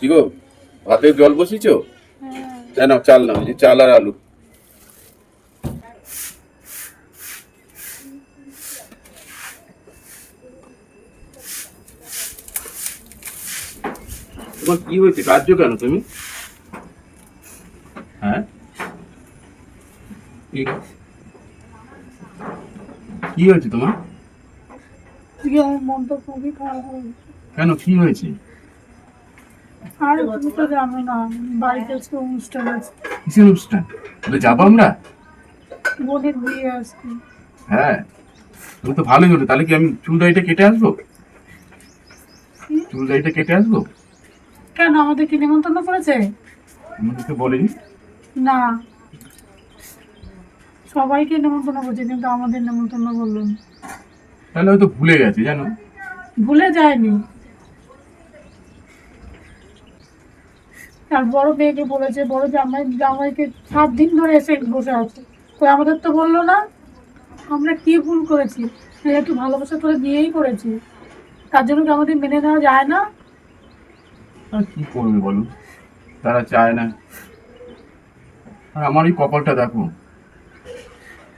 কি গো, ভাতে জল বসিয়েছো? নাও চাল, নাও, এই যে চাল আর আলু। তোমার কি হয়েছে? কার্য কেন তুমি? হ্যাঁ, কি কি হয়েছে তোমার? আজকে আমার মনটা খুবই খারাপ হয়েছে। কেন, কি হয়েছে? আর তুমি তো জানো না, বাড়িতে আজকে অনুষ্ঠান আছে, কিসের অনুষ্ঠান? বলে যাবো আমরা? বোনের বিয়ে আজকে। হ্যাঁ, তুমি তো ভালোই হলো। তাহলে কি আমি চুল দাড়িটা কেটে আসবো? কি? চুল দাড়িটা কেটে আসবো? কেন, আমাদের কি নেমন্তন্ন করেছে? আমাকে তো বলেনি। না, সবাইকে নেমন্তন্ন করছে কিন্তু আমাদের নেমন্তন্ন করলো না। তাহলে হয়তো ভুলে গেছে, জানো। ভুলে যায়নি, আর বড় মেয়েকে বলেছে, বড় জামাইকে 7 দিন ধরে এসে বসে আছে, তো আমাদের তো বললো না। আমরা কি ভুল করেছি? একটু ভালোবাসা করে বিয়েই করেছি, তার জন্য কি আমাদের মেনে নেওয়া যায় না? আর কি করবে বলো, তারা চায় না। আর আমার এই কপালটা দেখো,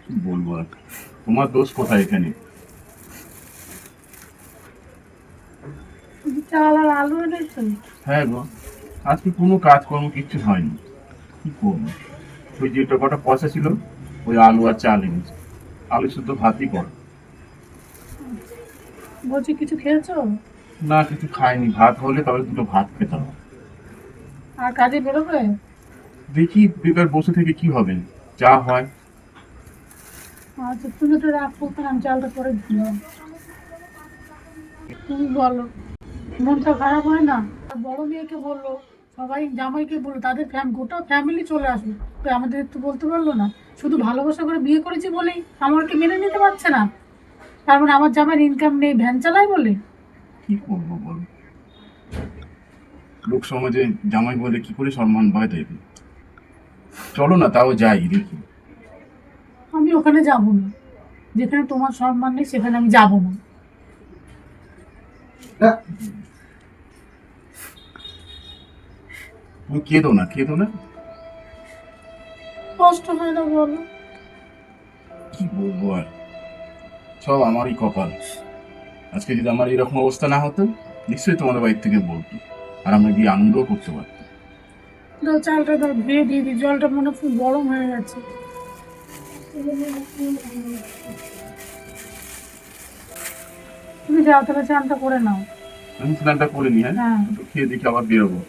কি বলবো আর। তোমার দোষ কোথায় এখানে? শুধু চাল আর আলু এনেছো? হ্যাঁ গো, আজকে কোনো কাজকর্ম কিচ্ছু হয়নি। কি করবো? ওই যেটা কটা পয়সা ছিল, ওই আলু আর চাল এনেছি। আলু শুদ্ধ ভাতই কর। বলছি কিছু খেয়েছো? না, কিছু খাইনি। ভাত হলে তবে দুটো ভাত খেতে হবে। আর কাজে বেরোবে? দেখি বেকার বসে থেকে কি হবে, যা হয়। আচ্ছা, তুমি তো রাখো, আমি চালটা করে দিলাম। তুমি বলো, মনটা খারাপ হয় না? আর বড় মেয়েকে বললো, সবাই জামাইকে বললো, তাদের গোটা ফ্যামিলি চলে আসবে, তো আমাদের একটু বলতে পারলো না? শুধু ভালোবাসা করে বিয়ে করেছি বলেই আমাকে মেনে নিতে পারছে না? তার মানে আমার জামাইয়ের ইনকাম নেই, ভ্যান চালায় বলে? কি করবো বল। লোক সমাজে জামাই বলে কি করে সম্মান পায় দেবে। চলো না, তাও যাই দেখি। আমি ওখানে যাব না, যেখানে তোমার সম্মান নেই সেখানে আমি যাব না। তুমি কেঁদো না, কেঁদো না। কষ্ট হয় না বলো? কি বলবো আর, সব আমারই কপাল। আজকে যদি আমার এরকম অবস্থা না হতো, নিশ্চয়ই তোমাদের বাড়ি থেকে বলতো, আর আমরা গিয়ে আনন্দও করতে পারতাম। দাও চালটা, দাও ধুয়ে দিয়ে দিই, জলটা মনে হয় খুব গরম হয়ে গেছে। তুমি যাও তাহলে, চানটা করে নাও। আমি স্নানটা করে নি, হ্যাঁ, হ্যাঁ। তো খেয়ে দেখি আবার বেরোবো।